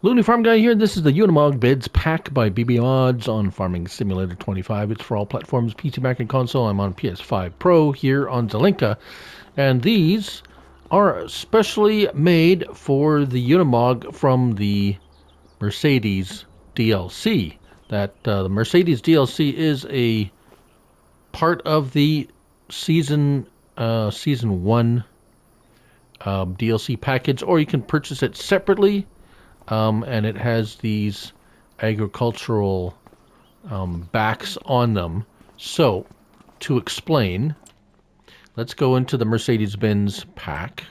Looney Farm Guy here. This is the Unimog Bids Pack by BB Odds on Farming Simulator 25. It's for all platforms, PC, Mac, and console. I'm on PS5 Pro here on Zelenka. And these are specially made for the Unimog from the Mercedes DLC. The Mercedes DLC is a part of the season 1 DLC package, or you can purchase it separately. And it has these agricultural backs on them. So, to explain, let's go into the Mercedes-Benz pack.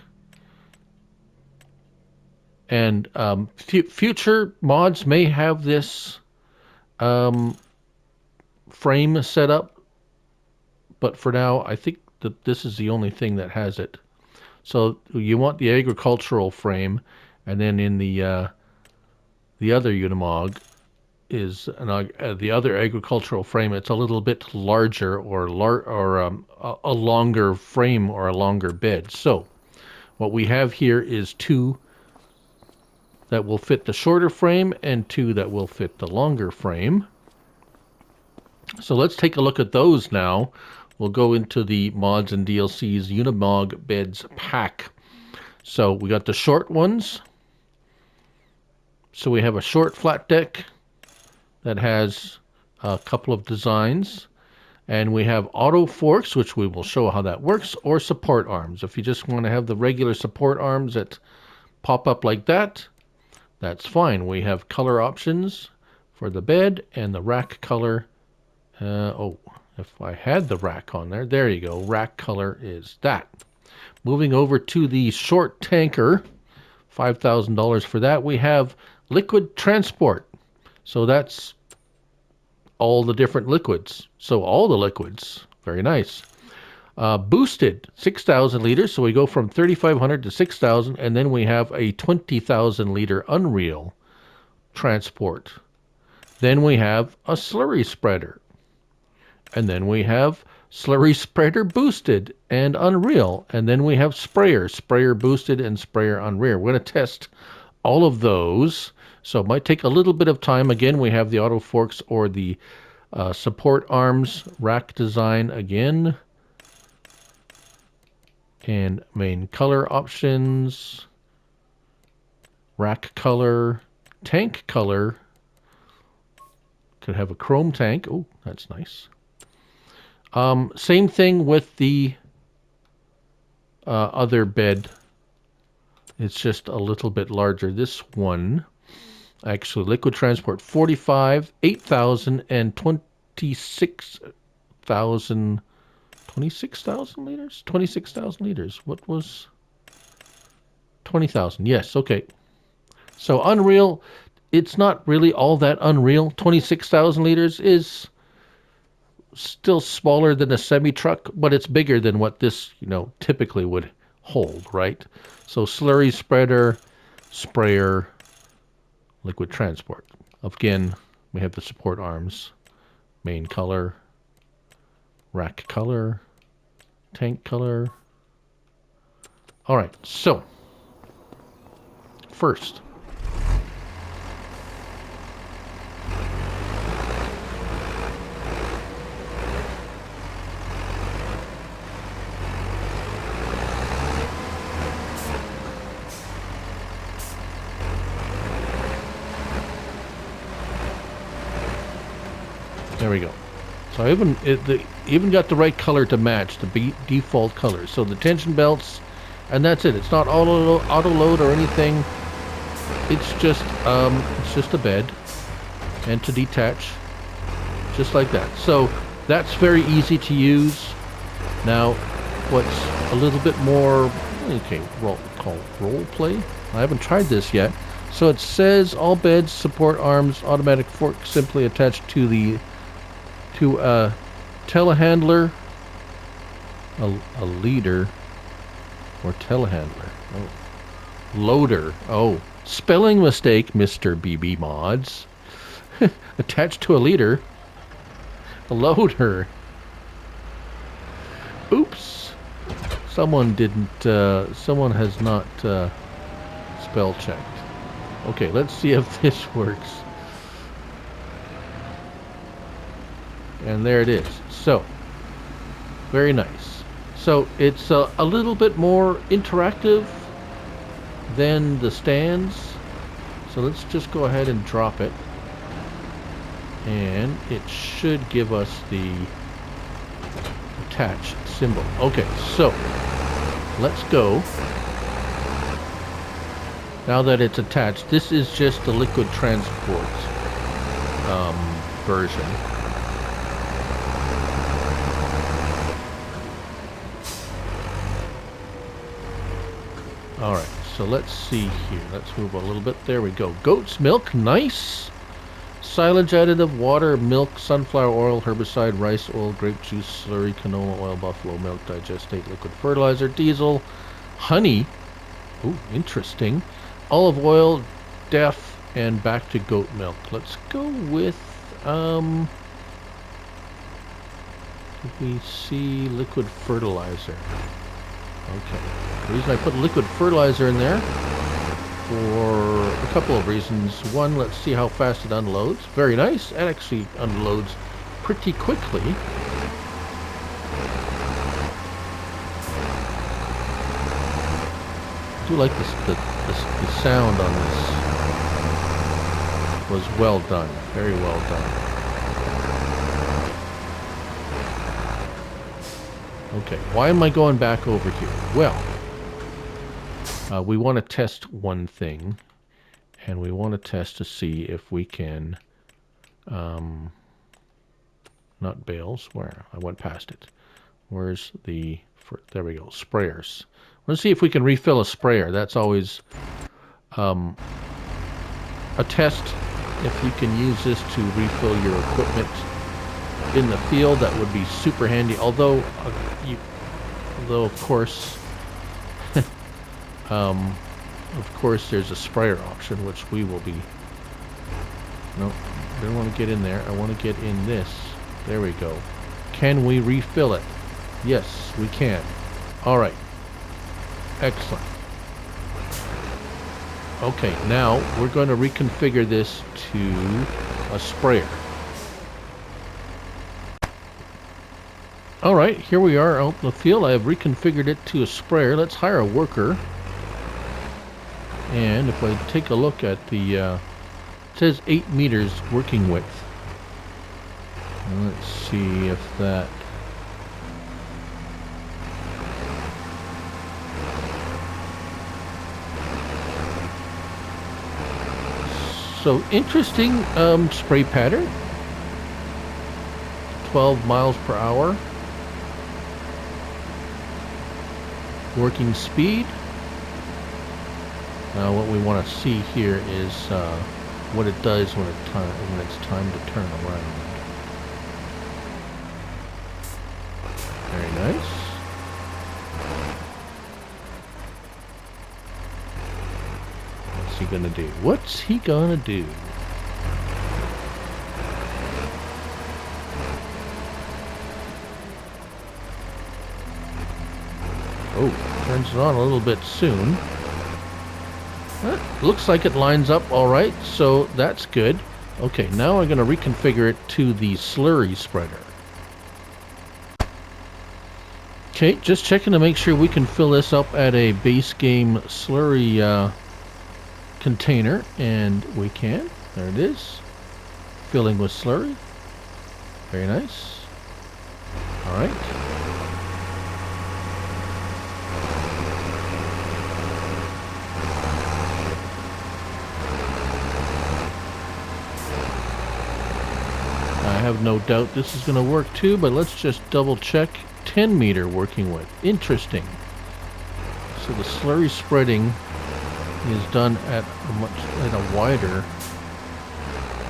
And future mods may have this frame set up, but for now, I think that this is the only thing that has it. So you want the agricultural frame, and then in the other Unimog is the other agricultural frame. It's a little bit larger, or a longer frame, or a longer bed. So what we have here is two that will fit the shorter frame and two that will fit the longer frame. So let's take a look at those now. We'll go into the mods and DLCs Unimog Beds pack. So we got the short ones. So we have a short flat deck that has a couple of designs, and we have auto forks, which we will show how that works, or support arms. If you just want to have the regular support arms that pop up like that, that's fine. We have color options for the bed and the rack color. If I had the rack on there you go. Rack color is that. Moving over to the short tanker, $5,000 for that. We have liquid transport. So that's all the different liquids. So all the liquids. Very nice. Boosted, 6,000 liters. So we go from 3,500 to 6,000. And then we have a 20,000 liter Unreal transport. Then we have a slurry spreader. And then we have slurry spreader boosted and Unreal. And then we have sprayer boosted and sprayer Unreal. We're going to test all of those. So it might take a little bit of time. Again, we have the auto forks or the support arms rack design again. And main color options, rack color, tank color. Could have a chrome tank. Oh, that's nice. Same thing with the other bed. It's just a little bit larger. This one, actually, liquid transport 45, 8,000, and 26,000. 26,000 liters? 26,000 liters. What was 20,000? Yes, okay. So Unreal, it's not really all that unreal. 26,000 liters is still smaller than a semi-truck, but it's bigger than what this, typically would hold, right? So slurry spreader, sprayer, liquid transport. Again, we have the support arms, main color, rack color, tank color. All right, so first, there we go. So I even got the right color to match the default color. So the tension belts, and that's it. It's not auto load or anything. It's just a bed, and to detach, just like that. So that's very easy to use. Now, what's a little bit more called role play? I haven't tried this yet. So it says all beds, support arms, automatic fork simply attached to a telehandler, a leader, or telehandler. Oh. Loader. Oh, spelling mistake, Mr. BB Mods. Attached to a leader, a loader. Oops. Someone has not spell checked. Okay, let's see if this works. And there it is. So, very nice. So it's a little bit more interactive than the stands. So let's just go ahead and drop it. And it should give us the attached symbol. Okay, so let's go. Now that it's attached, this is just the liquid transport version. All right, so let's see here. Let's move a little bit. There we go. Goat's milk, nice. Silage additive, water, milk, sunflower oil, herbicide, rice oil, grape juice, slurry, canola oil, buffalo milk, digestate, liquid fertilizer, diesel, honey. Ooh, interesting. Olive oil, DEF, and back to goat milk. Let's go with, did we see liquid fertilizer? Okay. The reason I put liquid fertilizer in there for a couple of reasons. One, let's see how fast it unloads. Very nice. It actually unloads pretty quickly. I do like this. The sound on this was well done. Very well done. Okay, why am I going back over here? Well, we want to test one thing, and we want to test to see if we can, not bales, where? I went past it. Where's the, there we go, sprayers. Let's see if we can refill a sprayer. That's always a test. If you can use this to refill your equipment in the field, that would be super handy. Although, of course, there's a sprayer option, which we will be. Nope, I don't want to get in there. I want to get in this. There we go. Can we refill it? Yes, we can. All right. Excellent. Okay, now we're going to reconfigure this to a sprayer. All right, here we are out in the field. I have reconfigured it to a sprayer. Let's hire a worker. And if I take a look at the, it says 8 meters working width. And let's see if that. So interesting spray pattern. 12 miles per hour. Working speed. Now what we want to see here is what it does when it's time to turn around. Very nice. What's he gonna do? What's he gonna do? Oh, turns it on a little bit soon. Looks like it lines up all right, so that's good. Okay, now I'm going to reconfigure it to the slurry spreader. Okay, just checking to make sure we can fill this up at a base game slurry container, and we can. There it is. Filling with slurry. Very nice. All right. I have no doubt this is going to work too, but let's just double check. 10 meter working width. Interesting. So the slurry spreading is done at a wider.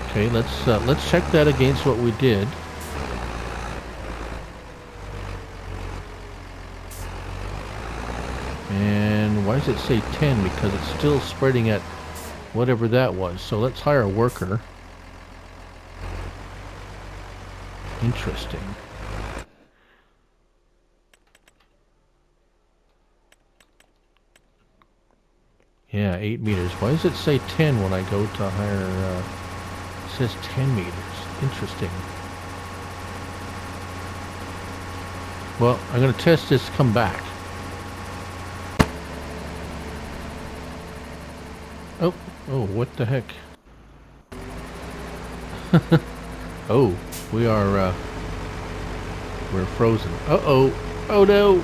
Okay, let's check that against what we did. And why does it say 10? Because it's still spreading at whatever that was. So let's hire a worker. Interesting. Yeah, 8 meters. Why does it say 10 when I go to higher? It says 10 meters. Interesting. Well, I'm going to test this, come back. Oh, oh, what the heck? Oh, we're frozen. Uh-oh. Oh no.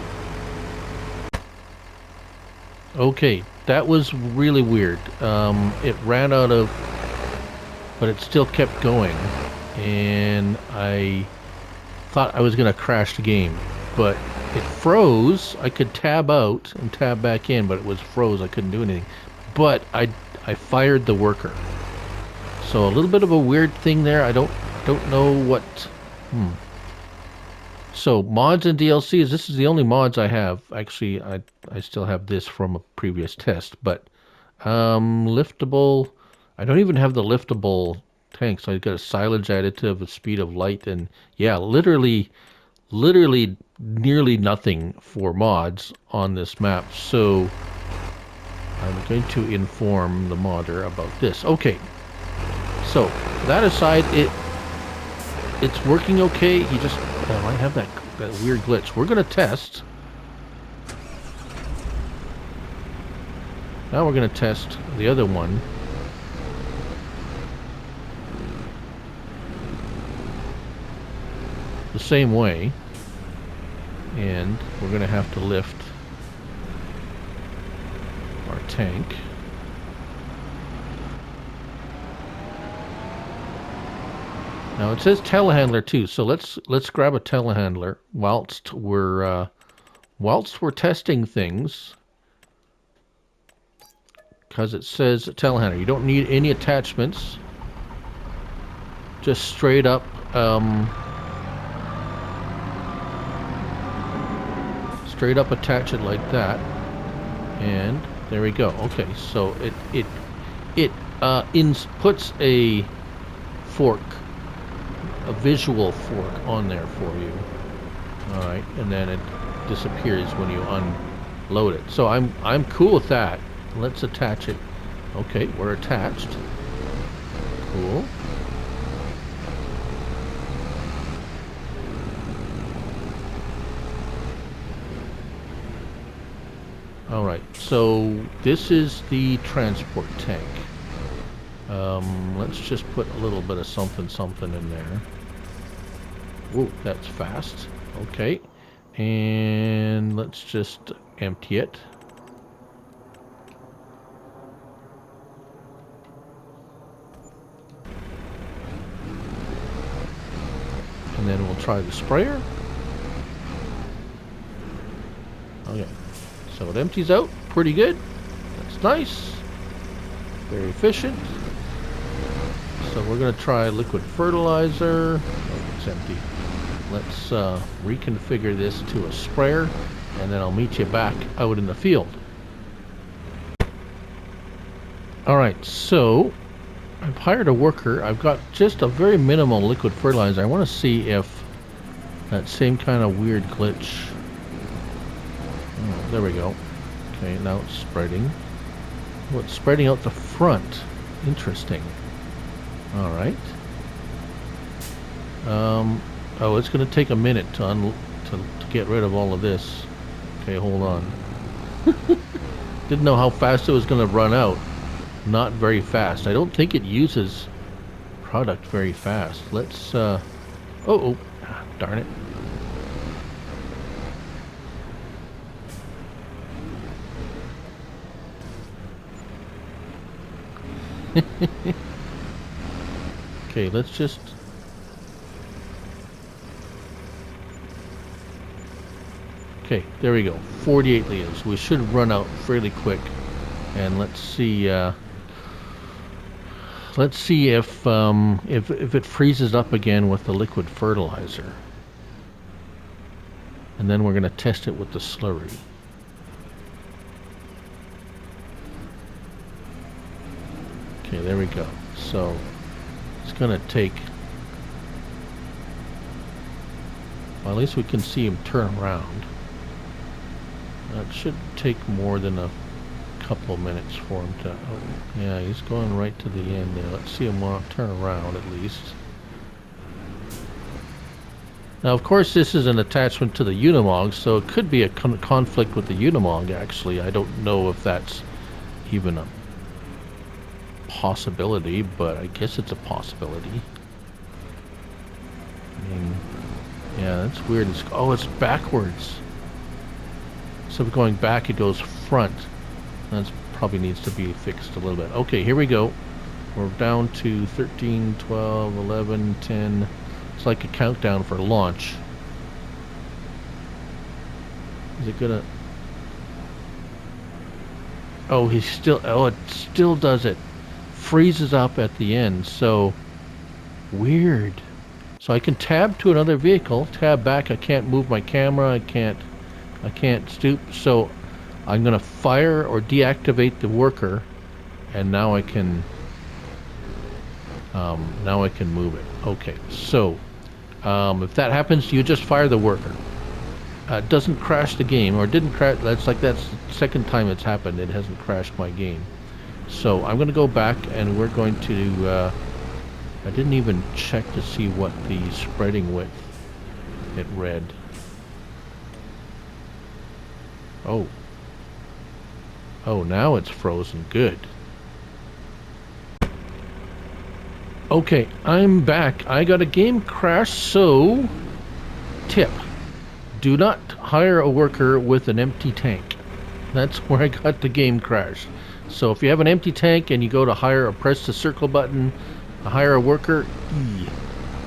Okay, that was really weird. It ran out of, but it still kept going. And I thought I was going to crash the game, but it froze. I could tab out and tab back in, but it was froze. I couldn't do anything. But I fired the worker. So a little bit of a weird thing there. I don't know what. So mods and DLCs. This is the only mods I have. Actually, I still have this from a previous test. But liftable. I don't even have the liftable tanks. I got a silage additive, a speed of light, and yeah, literally nearly nothing for mods on this map. So I'm going to inform the modder about this. Okay. So that aside, it's working okay. You just might have that weird glitch. We're going to test. Now we're going to test the other one. The same way. And we're going to have to lift our tank. Now it says telehandler too, so let's grab a telehandler whilst we're testing things, because it says telehandler. You don't need any attachments. Just straight up attach it like that, and there we go. Okay, so it puts a fork. A visual fork on there for you. Alright, and then it disappears when you unload it. So I'm cool with that. Let's attach it. Okay, we're attached. Cool. Alright, so this is the transport tank. Let's just put a little bit of something in there. Whoa, that's fast. Okay. And let's just empty it. And then we'll try the sprayer. Okay. So it empties out pretty good. That's nice. Very efficient. So we're going to try liquid fertilizer. Oh, it's empty. Let's reconfigure this to a sprayer, and then I'll meet you back out in the field. Alright, so I've hired a worker. I've got just a very minimal liquid fertilizer. I want to see if that same kind of weird glitch. Oh, there we go. Okay, now it's spreading. Oh, it's spreading out the front. Interesting. Alright. Oh, it's going to take a minute to get rid of all of this. Okay, hold on. Didn't know how fast it was going to run out. Not very fast. I don't think it uses product very fast. Let's, oh, darn it. Okay, let's just... Okay, there we go. 48 liters. We should run out fairly quick. And let's see if it freezes up again with the liquid fertilizer. And then we're going to test it with the slurry. Okay, there we go. So it's going to take, well, at least we can see him turn around. That should take more than a couple of minutes for him to... Oh, yeah, he's going right to the end there. Let's see him turn around at least. Now, of course, this is an attachment to the Unimog, so it could be a conflict with the Unimog, actually. I don't know if that's even a possibility, but I guess it's a possibility. I mean, yeah, that's weird. Oh, it's backwards. So going back, it goes front. That probably needs to be fixed a little bit. Okay, here we go. We're down to 13, 12, 11, 10... It's like a countdown for launch. Is it gonna... Oh, he's still... Oh, it still does it. Freezes up at the end, so... Weird. So I can tab to another vehicle, tab back. I can't move my camera. I can't stoop. So I'm gonna fire or deactivate the worker, and now I can... now I can move it. Okay, so if that happens, you just fire the worker. It doesn't crash the game, or didn't crash. That's the second time it's happened. It hasn't crashed my game. So I'm going to go back, and we're going to. I didn't even check to see what the spreading width it read. Oh. Oh, now it's frozen. Good. Okay, I'm back. I got a game crash, so tip. Do not hire a worker with an empty tank. That's where I got the game crash. So if you have an empty tank and you go to hire or press the circle button, hire a worker,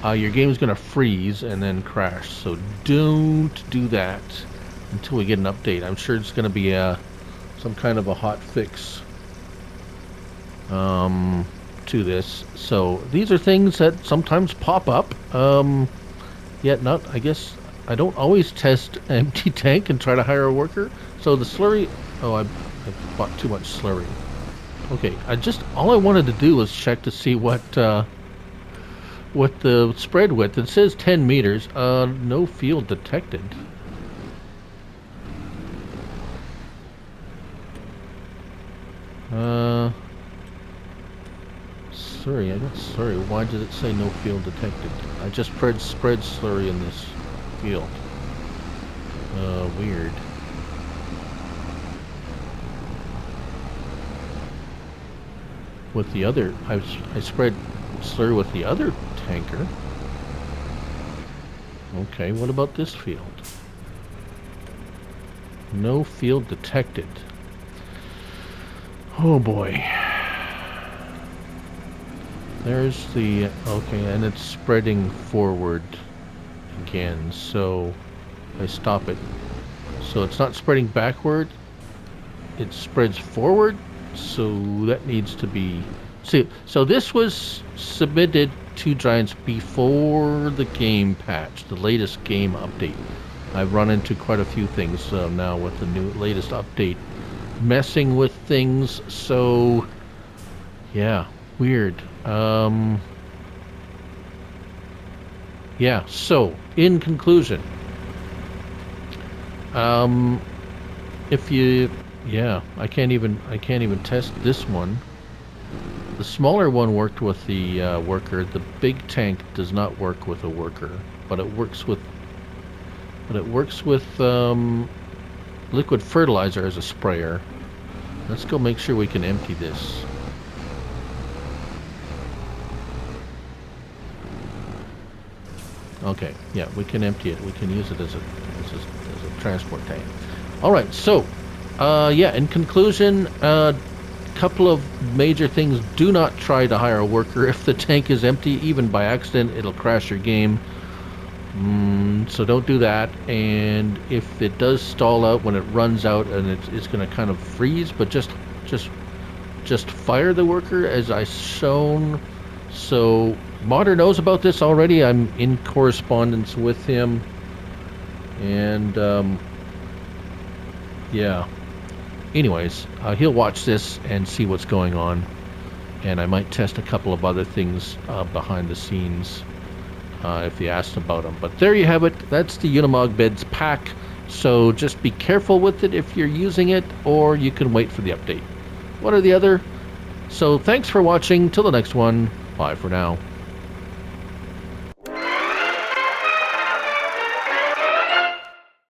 your game's going to freeze and then crash. So don't do that until we get an update. I'm sure it's going to be some kind of a hot fix. To this. So these are things that sometimes pop up. Yet not, I guess, I don't always test empty tank and try to hire a worker. So the slurry, oh, I bought too much slurry. Okay, all I wanted to do was check to see what the spread width. It says 10 meters. No field detected. Slurry, I got slurry. Why did it say no field detected? I just spread slurry in this field. Weird. With the other, I spread slurry with the other tanker. Okay, what about this field? No field detected. Oh boy. There's the... Okay, and it's spreading forward again, so I stop it. So it's not spreading backward, it spreads forward, so that needs to be... See, so this was submitted to Giants before the game patch, the latest game update. I've run into quite a few things now with the latest update messing with things, so yeah, weird. Yeah, so in conclusion, if you, yeah, I can't even test this one. The smaller one worked with the worker. The big tank does not work with a worker, but it works with liquid fertilizer as a sprayer. Let's go make sure we can empty this. Okay, yeah, we can empty it. We can use it as a transport tank. All right, so yeah, in conclusion, couple of major things. Do not try to hire a worker if the tank is empty. Even by accident, it'll crash your game. So don't do that. And if it does stall out when it runs out, and it's going to kind of freeze, but just fire the worker as I shown. So Modder knows about this already. I'm in correspondence with him, and yeah. Anyways, he'll watch this and see what's going on, and I might test a couple of other things behind the scenes if he asks about them. But there you have it. That's the Unimog beds pack So just be careful with it if you're using it, or you can wait for the update. One or the other. So thanks for watching. Till the next one. Bye for now.